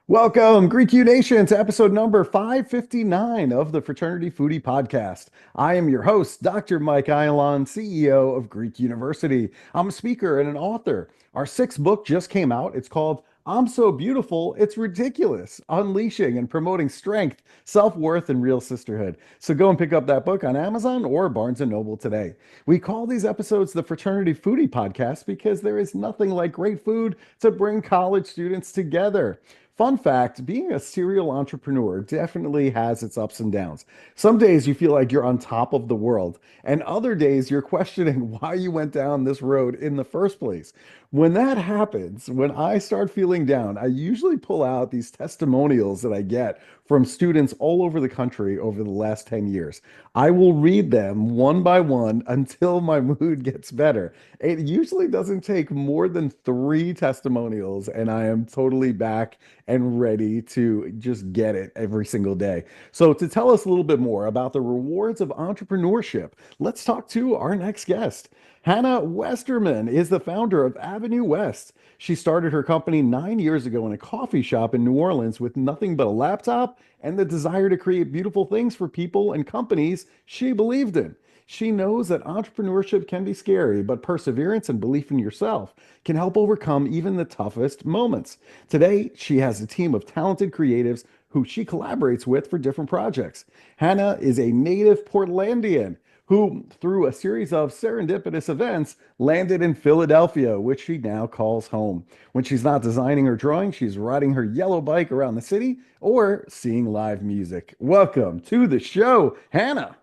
Welcome, Greek U Nation, to episode number 559 of the Fraternity Foodie Podcast. I am your host, Dr. Mike Ayalon, CEO of Greek University. I'm a speaker and an author. Our sixth book just came out. It's called I'm So Beautiful, It's Ridiculous, Unleashing and Promoting Strength, Self-Worth, and Real Sisterhood. So go and pick up that book on Amazon or Barnes & Noble today. We call these episodes the Fraternity Foodie Podcast because there is nothing like great food to bring college students together. Fun fact, being a serial entrepreneur definitely has its ups and downs. Some days you feel like you're on top of the world, and other days you're questioning why you went down this road in the first place. When that happens, when I start feeling down, I usually pull out these testimonials that I get from students all over the country over the last 10 years. I will read them one by one until my mood gets better. It usually doesn't take more than 3 testimonials, and I am totally back and ready to just get it every single day. So, to tell us a little bit more about the rewards of entrepreneurship, let's talk to our next guest. Hannah Westerman is the founder of Avenue West. She started her company 9 years ago in a coffee shop in New Orleans with nothing but a laptop and the desire to create beautiful things for people and companies she believed in. She knows that entrepreneurship can be scary, but perseverance and belief in yourself can help overcome even the toughest moments. Today, she has a team of talented creatives who she collaborates with for different projects. Hannah is a native Portlandian who, through a series of serendipitous events, landed in Philadelphia, which she now calls home. When she's not designing or drawing, she's riding her yellow bike around the city or seeing live music. Welcome to the show, Hannah.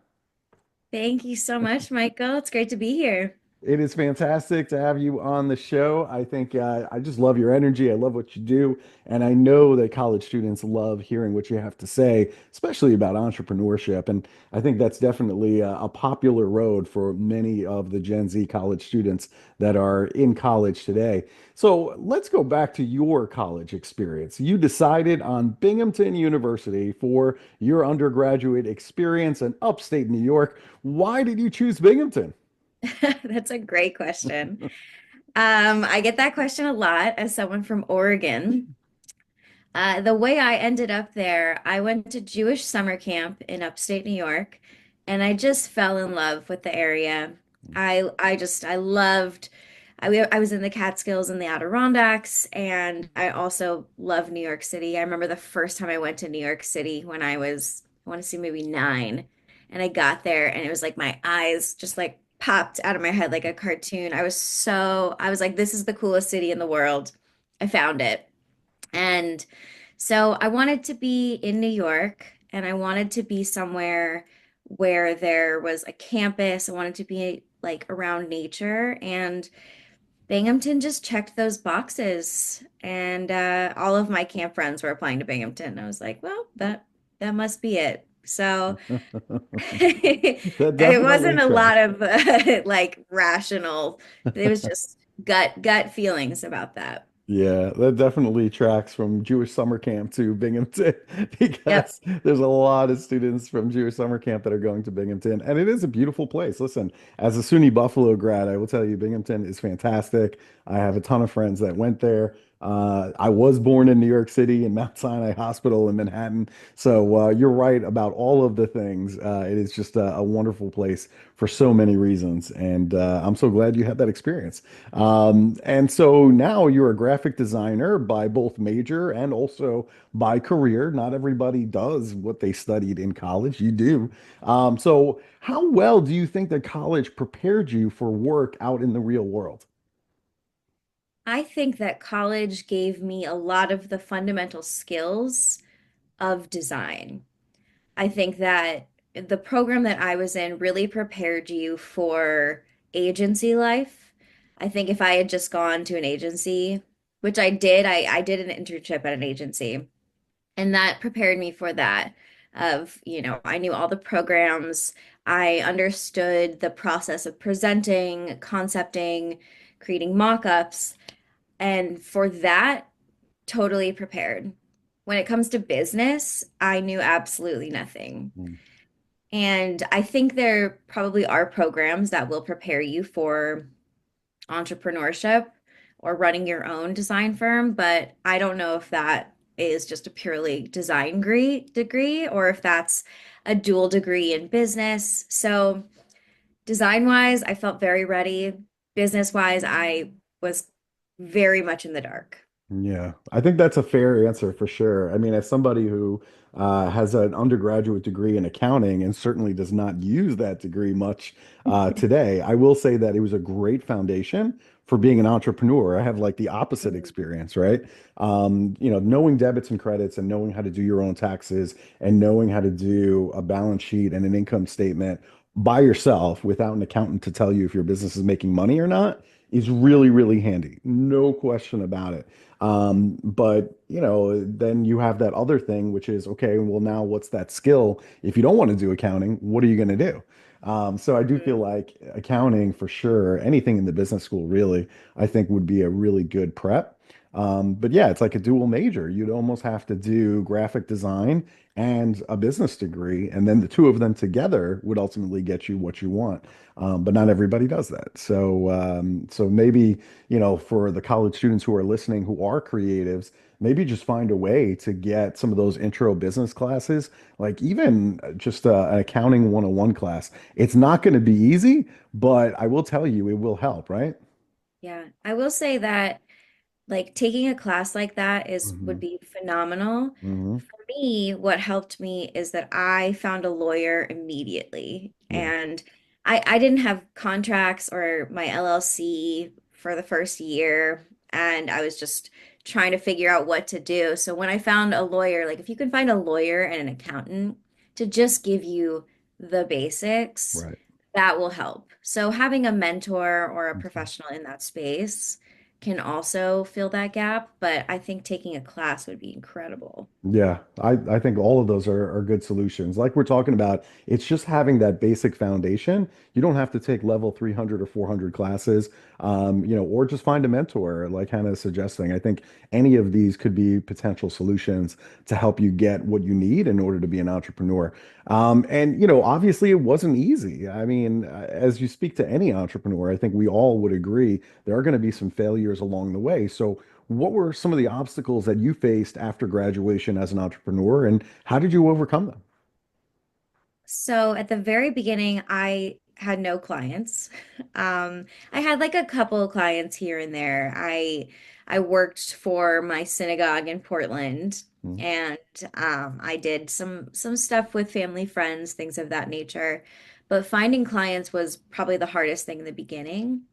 Thank you so much, Michael. It's great to be here. It is fantastic to have you on the show. I think I just love your energy. I love what you do. And I know that college students love hearing what you have to say, especially about entrepreneurship. And I think that's definitely a popular road for many of the Gen Z college students that are in college today. So let's go back to your college experience. You decided on Binghamton University for your undergraduate experience in upstate New York. Why did you choose Binghamton? That's a great question. I get that question a lot as someone from Oregon. The way I ended up there, I went to Jewish summer camp in upstate New York, and I just fell in love with the area. I loved. I was in the Catskills and the Adirondacks, and I also love New York City. I remember the first time I went to New York City when I want to say maybe 9, and I got there, and it was like my eyes just like popped out of my head like a cartoon. I was like, this is the coolest city in the world. I found it. And so I wanted to be in New York and I wanted to be somewhere where there was a campus. I wanted to be like around nature, and Binghamton just checked those boxes. And all of my camp friends were applying to Binghamton. I was like, well, that must be it. So That it definitely wasn't a lot tracks. of like rational. It was just gut feelings about that. Yeah, that definitely tracks from Jewish summer camp to Binghamton Yep. because there's a lot of students from Jewish summer camp that are going to Binghamton, and it is a beautiful place. Listen, as a SUNY Buffalo grad, I will tell you, Binghamton is fantastic. I have a ton of friends that went there. I was born in New York City in Mount Sinai Hospital in Manhattan, so you're right about all of the things. It is just a wonderful place for so many reasons, and I'm so glad you had that experience. And so now you're a graphic designer by both major and also by career. Not everybody does what they studied in college. You do. So how well do you think that college prepared you for work out in the real world? I think that college gave me a lot of the fundamental skills of design. I think that the program that I was in really prepared you for agency life. I think if I had just gone to an agency, which I did an internship at an agency, and that prepared me for that. I knew all the programs, I understood the process of presenting, concepting, creating mock-ups, and for that, totally prepared. when it comes to business, I knew absolutely nothing. Mm. And I think there probably are programs that will prepare you for entrepreneurship or running your own design firm, but I don't know if that is just a purely degree or if that's a dual degree in business. So design wise, I felt very ready. Business wise, I was very much in the dark. Yeah, I think that's a fair answer for sure. I mean, as somebody who has an undergraduate degree in accounting and certainly does not use that degree much today, I will say that it was a great foundation for being an entrepreneur. I have like the opposite Mhm. experience, right? Knowing debits and credits and knowing how to do your own taxes and knowing how to do a balance sheet and an income statement by yourself without an accountant to tell you if your business is making money or not is really, really handy. No question about it. But then you have that other thing, which is, okay, well, now what's that skill? If you don't want to do accounting, what are you going to do? So I do feel like accounting for sure, anything in the business school really, I think would be a really good prep. But yeah, it's like a dual major. You'd almost have to do graphic design and a business degree, and then the two of them together would ultimately get you what you want. But not everybody does that. So maybe for the college students who are listening who are creatives, maybe just find a way to get some of those intro business classes, like even just an accounting 101 class. It's not going to be easy, but I will tell you, it will help, right? Yeah, I will say that like taking a class like that is would Hmm. be phenomenal. Hmm. For me, what helped me is that I found a lawyer immediately. Yeah. And I didn't have contracts or my LLC for the first year. And I was just trying to figure out what to do. So when I found a lawyer, like if you can find a lawyer and an accountant to just give you the basics, Right. that will help. So having a mentor or a professional in that space can also fill that gap, but I think taking a class would be incredible. Yeah, I think all of those are good solutions. Like we're talking about, it's just having that basic foundation. You don't have to take level 300 or 400 classes, or just find a mentor, like Hannah is suggesting. I think any of these could be potential solutions to help you get what you need in order to be an entrepreneur. And obviously it wasn't easy. I mean, as you speak to any entrepreneur, I think we all would agree there are going to be some failures along the way. So what were some of the obstacles that you faced after graduation as an entrepreneur, and how did you overcome them? So at the very beginning, I had no clients. I had like a couple of clients here and there. I worked for my synagogue in Portland, Mhm. and I did some stuff with family, friends, things of that nature. But finding clients was probably the hardest thing in the beginning.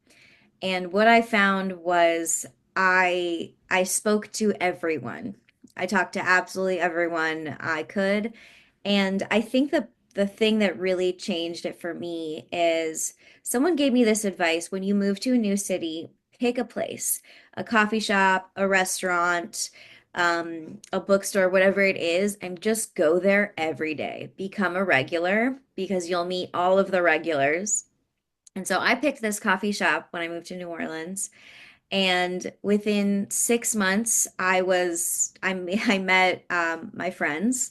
And what I found was I spoke to everyone. I talked to absolutely everyone I could. And I think the thing that really changed it for me is someone gave me this advice: when you move to a new city, pick a place, a coffee shop, a restaurant, a bookstore, whatever it is, and just go there every day. Become a regular because you'll meet all of the regulars. And so I picked this coffee shop when I moved to New Orleans. And within 6 months, I met my friends.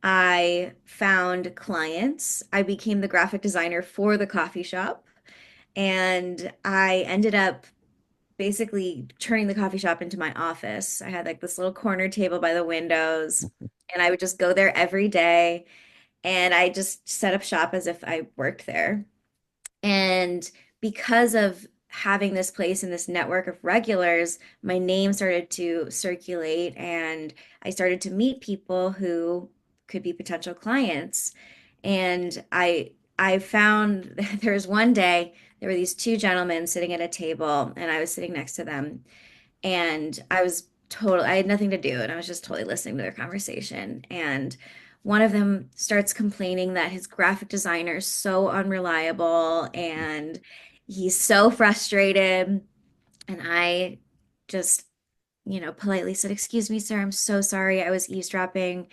I found clients. I became the graphic designer for the coffee shop. And I ended up basically turning the coffee shop into my office. I had like this little corner table by the windows, and I would just go there every day. And I just set up shop as if I worked there. And because of having this place and this network of regulars, my name started to circulate and I started to meet people who could be potential clients. And I found there was one day there were these two gentlemen sitting at a table and I was sitting next to them and I had nothing to do and I was just totally listening to their conversation. And one of them starts complaining that his graphic designer is so unreliable and he's so frustrated. And I just, politely said, "Excuse me, sir, I'm so sorry. I was eavesdropping.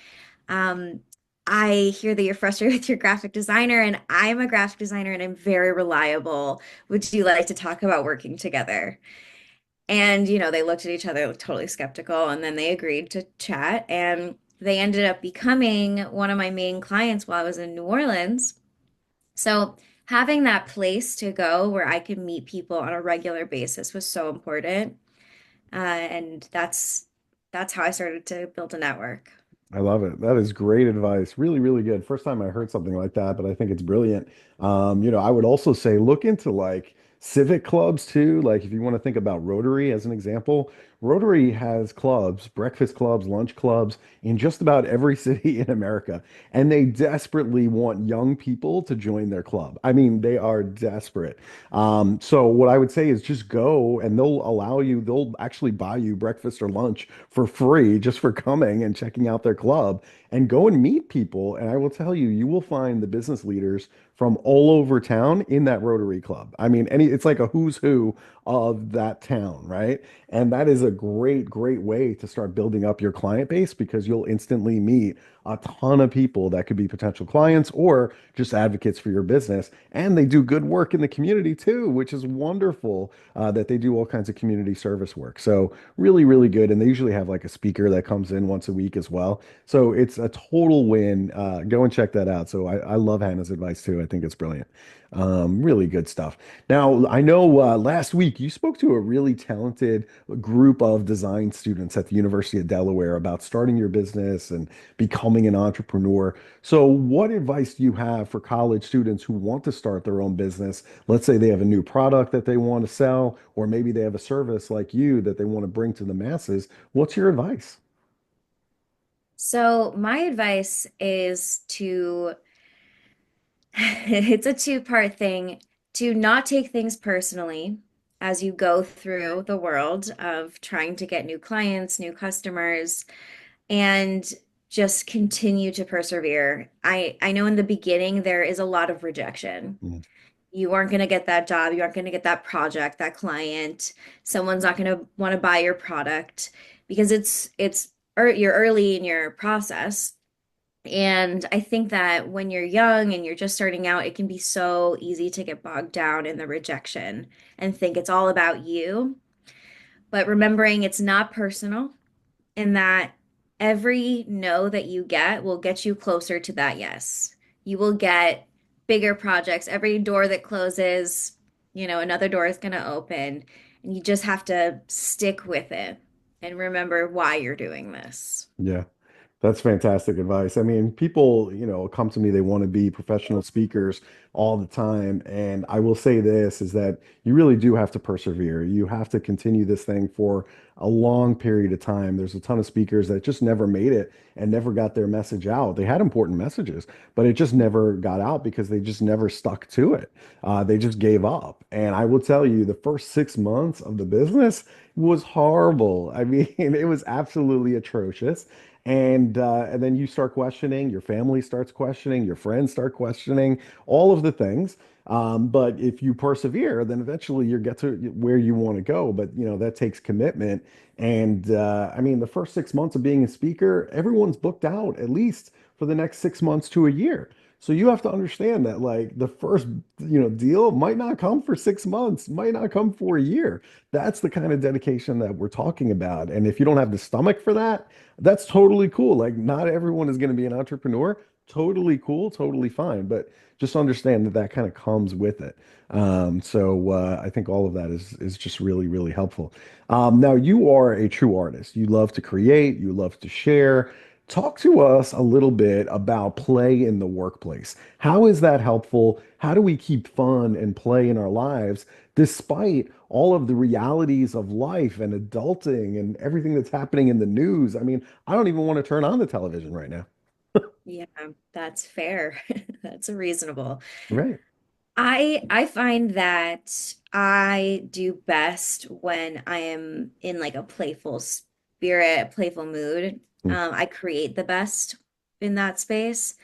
Um, I hear that you're frustrated with your graphic designer, and I'm a graphic designer and I'm very reliable. Would you like to talk about working together?" And, they looked at each other totally skeptical, and then they agreed to chat. And they ended up becoming one of my main clients while I was in New Orleans. So having that place to go where I could meet people on a regular basis was so important. And that's how I started to build a network. I love it. That is great advice. Really, really good. First time I heard something like that, but I think it's brilliant. I would also say look into like civic clubs too. Like if you want to think about Rotary as an example, Rotary has clubs, breakfast clubs, lunch clubs in just about every city in America, and they desperately want young people to join their club. I mean, they are desperate. So what I would say is just go and they'll actually buy you breakfast or lunch for free just for coming and checking out their club and go and meet people. And I will tell you, you will find the business leaders from all over town in that Rotary Club. I mean, it's like a who's who of that town, right? And that is a great, great way to start building up your client base because you'll instantly meet a ton of people that could be potential clients or just advocates for your business. And they do good work in the community too, which is wonderful that they do all kinds of community service work. So really, really good. And they usually have like a speaker that comes in once a week as well. So it's a total win. Go and check that out. So I love Hannah's advice too. I think it's brilliant. Really good stuff. Now, I know last week you spoke to a really talented group of design students at the University of Delaware about starting your business and becoming an entrepreneur. So, what advice do you have for college students who want to start their own business? Let's say they have a new product that they want to sell, or maybe they have a service like you that they want to bring to the masses. What's your advice? So my advice is to, it's a two-part thing, to not take things personally as you go through the world of trying to get new clients, new customers, and just continue to persevere. I know in the beginning there is a lot of rejection. Mm. You aren't going to get that job, you aren't going to get that project, that client. Someone's not going to want to buy your product because you're early in your process. And I think that when you're young and you're just starting out, it can be so easy to get bogged down in the rejection and think it's all about you. But remembering it's not personal, and that every no that you get will get you closer to that yes. You will get bigger projects. Every door that closes, another door is going to open, and you just have to stick with it and remember why you're doing this. Yeah. That's fantastic advice. I mean, people, come to me, they want to be professional speakers all the time. And I will say this is that you really do have to persevere. You have to continue this thing for a long period of time. There's a ton of speakers that just never made it and never got their message out. They had important messages, but it just never got out because they just never stuck to it. They just gave up. And I will tell you, the first 6 months of the business was horrible. I mean, it was absolutely atrocious. And then you start questioning, your family starts questioning, your friends start questioning, all of the things. But if you persevere, then eventually you get to where you want to go. But that takes commitment. And I mean, the first 6 months of being a speaker, everyone's booked out at least for the next 6 months to a year. So you have to understand that like the first, deal might not come for 6 months, might not come for a year. That's the kind of dedication that we're talking about. And if you don't have the stomach for that, that's totally cool. Like not everyone is going to be an entrepreneur. Totally cool, totally fine. But just understand that that kind of comes with it. So I think all of that is just really, really helpful. Now you are a true artist. You love to create, you love to share. Talk to us a little bit about play in the workplace. How is that helpful? How do we keep fun and play in our lives despite all of the realities of life and adulting and everything that's happening in the news? I mean, I don't even want to turn on the television right now. Yeah, that's fair. That's reasonable. Right. I find that I do best when I am in like a playful spirit, a playful mood. Mm. I create the best in that space.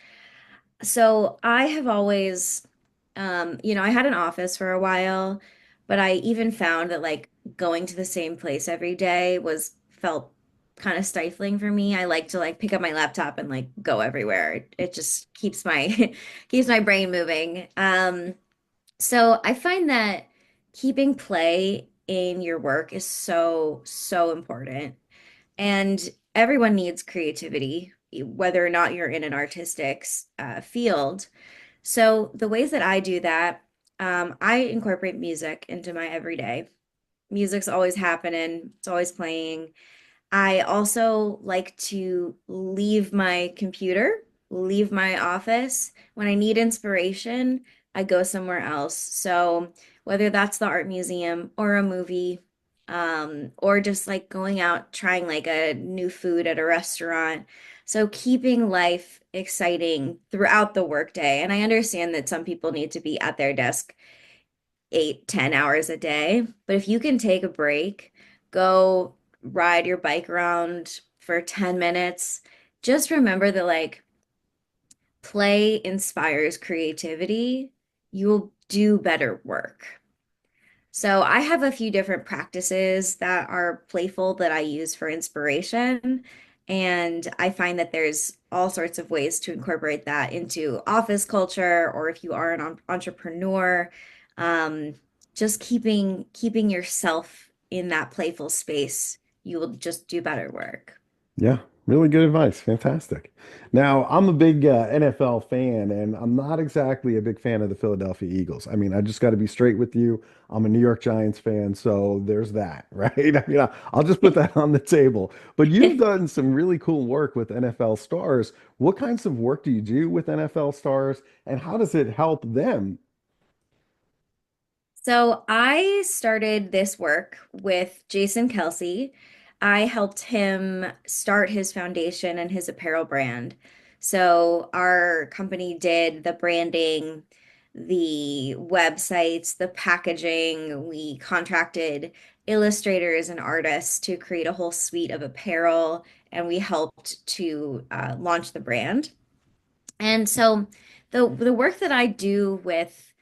So I have always, I had an office for a while, but I even found that like going to the same place every day felt kind of stifling for me. I like to like pick up my laptop and like go everywhere. It just keeps my keeps my brain moving. So I find that keeping play in your work is so, so important. And everyone needs creativity, whether or not you're in an artistic field. So the ways that I do that, I incorporate music into my everyday. Music's always happening, it's always playing. I also like to leave my computer, leave my office. When I need inspiration, I go somewhere else. So whether that's the art museum or a movie, or just like going out trying like a new food at a restaurant. So keeping life exciting throughout the workday. And I understand that some people need to be at their desk 8, 10 hours a day. But if you can take a break, go ride your bike around for 10 minutes, just remember that like play inspires creativity. You will do better work. So I have a few different practices that are playful that I use for inspiration. And I find that there's all sorts of ways to incorporate that into office culture, or if you are an entrepreneur, um, just keeping yourself in that playful space, you will just do better work. Yeah, really good advice. Fantastic. Now, I'm a big NFL fan, and I'm not exactly a big fan of the Philadelphia Eagles. I mean, I just got to be straight with you. I'm a New York Giants fan, so there's that, right? I mean, I'll just put that on the table. But you've done some really cool work with NFL stars. What kinds of work do you do with NFL stars, and how does it help them? So I started this work with Jason Kelsey. I helped him start his foundation and his apparel brand. So our company did the branding, the websites, the packaging. We contracted illustrators and artists to create a whole suite of apparel, and we helped to launch the brand. And so the work that I do with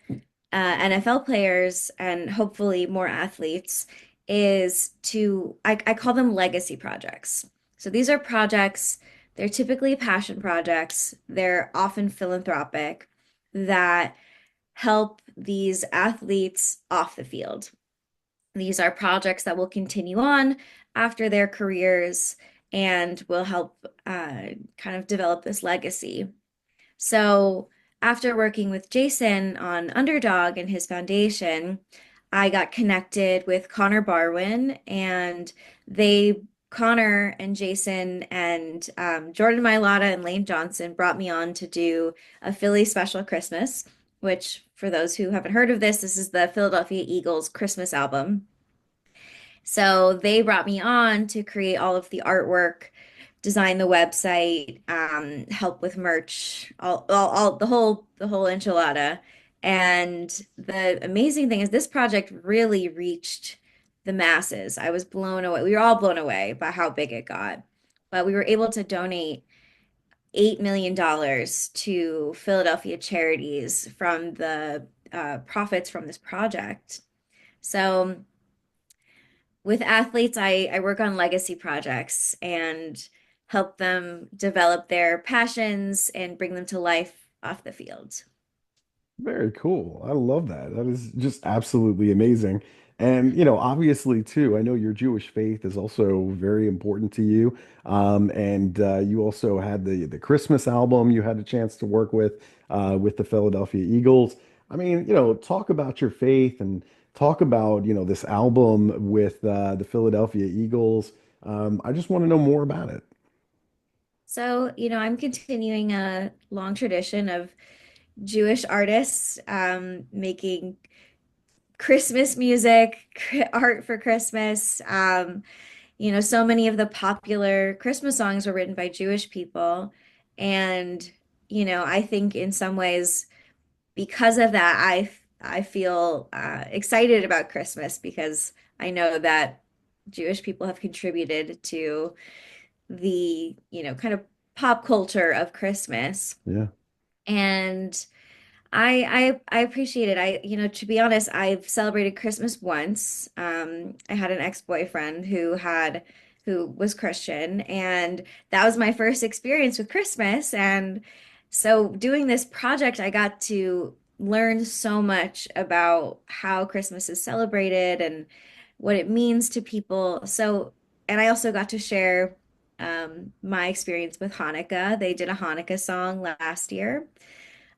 NFL players and hopefully more athletes is I call them legacy projects. So these are projects, they're typically passion projects, they're often philanthropic that help these athletes off the field. These are projects that will continue on after their careers and will help kind of develop this legacy. So after working with Jason on Underdog and his foundation, I got connected with Connor Barwin, and Connor and Jason and Jordan Mailata and Lane Johnson brought me on to do a Philly Special Christmas, which for those who haven't heard of this is the Philadelphia Eagles Christmas album. So they brought me on to create all of the artwork, design the website, help with merch, all the whole enchilada. And the amazing thing is this project really reached the masses. I was blown away. We were all blown away by how big it got. But we were able to donate $8 million to Philadelphia charities from the profits from this project. So with athletes, I work on legacy projects and help them develop their passions and bring them to life off the field. Very cool. I love that. That is just absolutely amazing. And, obviously, too, I know your Jewish faith is also very important to you. And you also had the Christmas album you had a chance to work with the Philadelphia Eagles. I mean, talk about your faith and talk about, this album with the Philadelphia Eagles. I just want to know more about it. So, I'm continuing a long tradition of Jewish artists making Christmas music, art for Christmas. So many of the popular Christmas songs were written by Jewish people. And, I think in some ways, because of that, I feel excited about Christmas because I know that Jewish people have contributed to the, kind of pop culture of Christmas. Yeah. And I appreciate it. To be honest, I've celebrated Christmas once. I had an ex-boyfriend who was Christian, and that was my first experience with Christmas. And so doing this project, I got to learn so much about how Christmas is celebrated and what it means to people. So, and I also got to share my experience with Hanukkah. They did a Hanukkah song last year.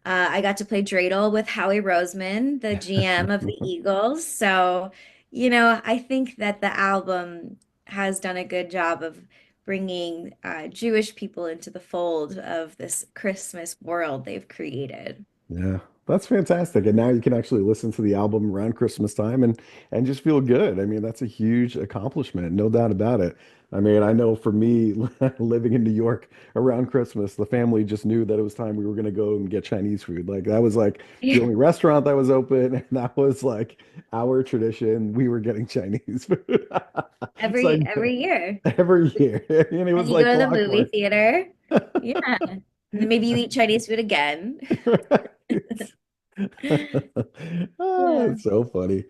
I got to play dreidel with Howie Roseman, the GM of the Eagles. So, I think that the album has done a good job of bringing Jewish people into the fold of this Christmas world they've created. Yeah, that's fantastic. And now you can actually listen to the album around Christmas time and just feel good. I mean, that's a huge accomplishment, no doubt about it. I mean, I know for me living in New York around Christmas, the family just knew that it was time we were going to go and get Chinese food. Like that was like the only restaurant that was open, and that was like our tradition. We were getting Chinese food. It's like Every year. every year, and it And was you go like to the movie clockwork. theater. Yeah. And then maybe you eat Chinese food again. Right. Ah, Yeah. it's so funny.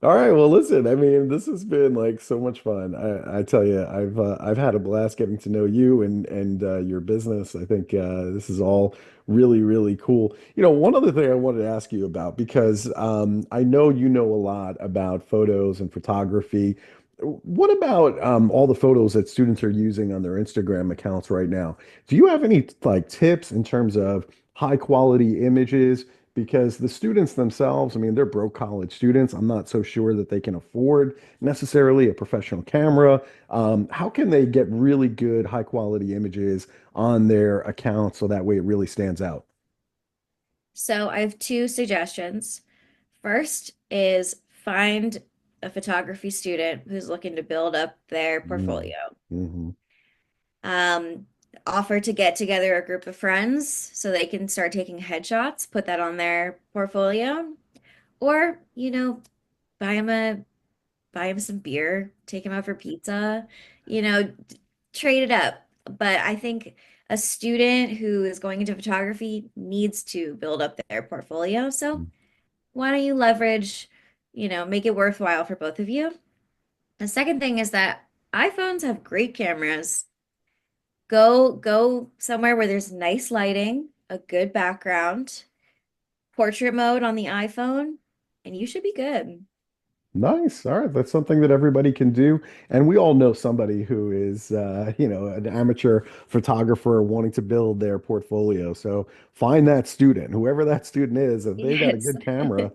All right, well, listen, I mean, this has been like so much fun. I tell you, I've had a blast getting to know you and your business. I think this is all really, really cool. You know, one other thing I wanted to ask you about because I know you know a lot about photos and photography. What about all the photos that students are using on their Instagram accounts right now? Do you have any like tips in terms of high quality images? Because the students themselves, I mean, they're broke college students. I'm not so sure that they can afford necessarily a professional camera. How can they get really good, high quality images on their account so that way it really stands out? So I have two suggestions. First is find a photography student who's looking to build up their Mm, portfolio. hmm Um, Offer to get together a group of friends so they can start taking headshots, put that on their portfolio, or, buy him some beer, take him out for pizza, trade it up. But I think a student who is going into photography needs to build up their portfolio. So why don't you leverage, make it worthwhile for both of you? The second thing is that iPhones have great cameras. Go somewhere where there's nice lighting, a good background, portrait mode on the iPhone, and you should be good. Nice. All right. That's something that everybody can do. And we all know somebody who is, an amateur photographer wanting to build their portfolio. So find that student, whoever that student is, if they've got a Yes. good camera,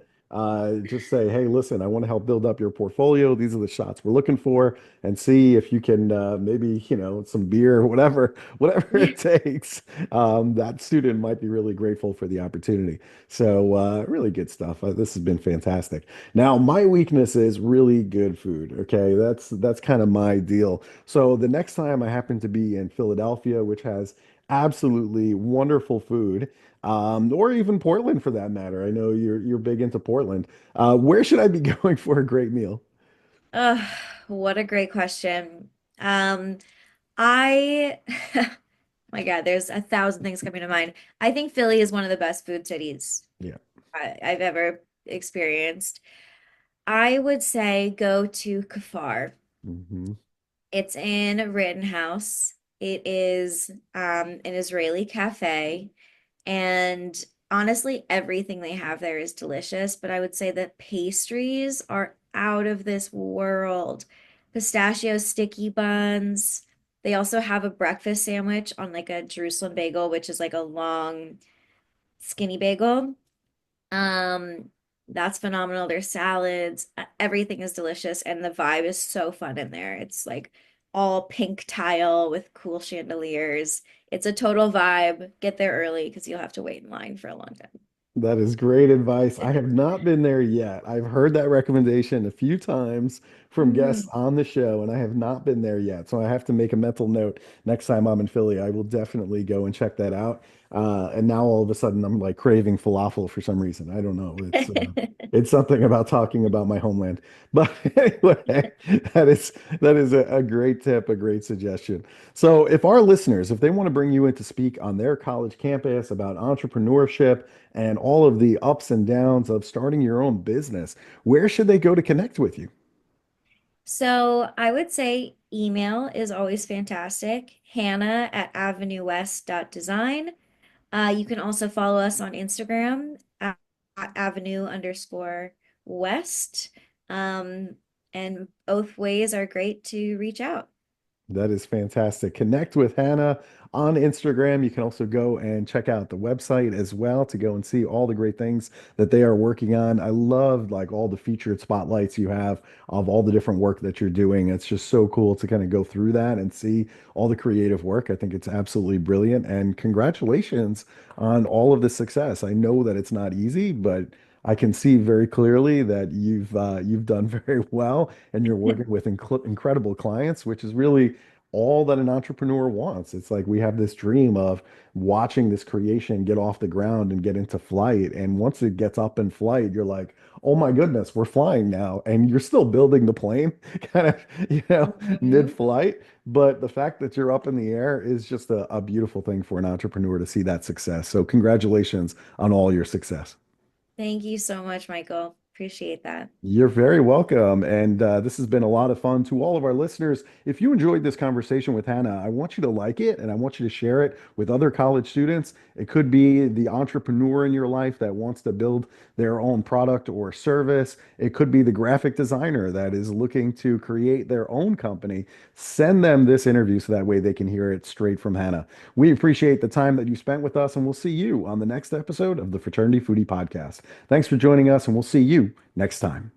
just say, hey, listen, I want to help build up your portfolio. These are the shots we're looking for, and see if you can maybe, some beer or whatever, whatever it takes. That student might be really grateful for the opportunity. So really good stuff. This has been fantastic. Now, my weakness is really good food. Okay, that's kind of my deal. So the next time I happen to be in Philadelphia, which has absolutely wonderful food, or even Portland for that matter. I know you're big into Portland. Where should I be going for a great meal? Oh, what a great question. Um, I, my God, there's a thousand things coming to mind. I think Philly is one of the best food cities Yeah. I've ever experienced. I would say go to Kafar. hmm It's in Rittenhouse. It is an Israeli cafe. And honestly, everything they have there is delicious. But I would say that pastries are out of this world. Pistachio sticky buns. They also have a breakfast sandwich on like a Jerusalem bagel, which is like a long, skinny bagel. Um, that's phenomenal. Their salads, everything is delicious, and the vibe is so fun in there. It's like all pink tile with cool chandeliers. It's a total vibe. Get there early because you'll have to wait in line for a long time. That is great advice. I have not been there yet. I've heard that recommendation a few times from guests Mm. on the show, and I have not been there yet. So I have to make a mental note next time I'm in Philly. I will definitely go and check that out. And now all of a sudden I'm like craving falafel for some reason. I don't know. It's something about talking about my homeland. But anyway, that is a great tip, a great suggestion. So if our listeners, if they want to bring you in to speak on their college campus about entrepreneurship, and all of the ups and downs of starting your own business, where should they go to connect with you? So I would say email is always fantastic. Hannah at avenuewest.design. You can also follow us on Instagram at avenue underscore west. Um, and both ways are great to reach out. That is fantastic. Connect with Hannah on Instagram. You can also go and check out the website as well to go and see all the great things that they are working on. I love like all the featured spotlights you have of all the different work that you're doing. It's just so cool to kind of go through that and see all the creative work. I think it's absolutely brilliant. And congratulations on all of the success. I know that it's not easy, but I can see very clearly that you've done very well and you're working with incredible clients, which is really all that an entrepreneur wants. It's like we have this dream of watching this creation get off the ground and get into flight. And once it gets up in flight, you're like, oh my goodness, we're flying now. And you're still building the plane kind of, Mhm. mid-flight. But the fact that you're up in the air is just a beautiful thing for an entrepreneur to see that success. So congratulations on all your success. Thank you so much, Michael. Appreciate that. You're very welcome. And this has been a lot of fun to all of our listeners. If you enjoyed this conversation with Hannah, I want you to like it and I want you to share it with other college students. It could be the entrepreneur in your life that wants to build their own product or service. It could be the graphic designer that is looking to create their own company. Send them this interview so that way they can hear it straight from Hannah. We appreciate the time that you spent with us, and we'll see you on the next episode of the Fraternity Foodie Podcast. Thanks for joining us, and we'll see you next time.